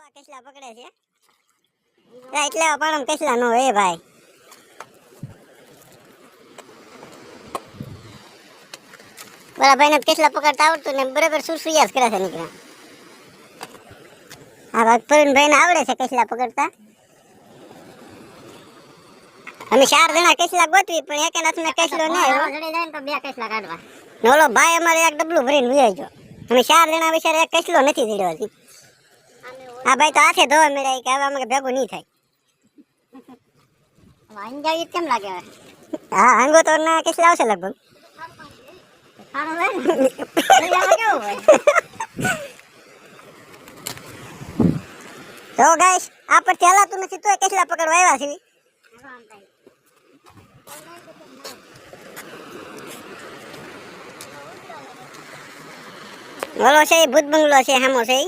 આ કેસલા પકડે છે એટલે પણ કેસલા નો હે ભાઈ બરા ભાઈને કેસલા પકડતા આવડતું ને બરાબર સુસુયાસ કરે છે નીકળ્યા આ વાત ભાઈને આવડે છે કેસલા પકડતા અમે 4 જણા કેસલા ગોતવી પણ એક હાથમાં કેસલો ન આવ્યો જડી જાય ને તો 2 કેસલા કાઢવા ઓલો ભાઈ અમારે એક ડબલું ભરીને વહી ગયો અમે 4 જણા વિચાર એક કેસલો નથી જડ્યો હજી આ ભાઈ તો હાથે ધોવા મેળાય કે હવે અમે ભેગું નહીં થાય વાંજાઈ કેમ લાગે હા હાંગો તો ના કેસલા આવશે લગભગ ખાણો હોય ને કેવું હોય તો ગાઈસ આ પર ચાલાતું નથી તો કેસલા પકડવા આવ્યા છે ઓલો છે ભૂત બંગલો છે હામો છે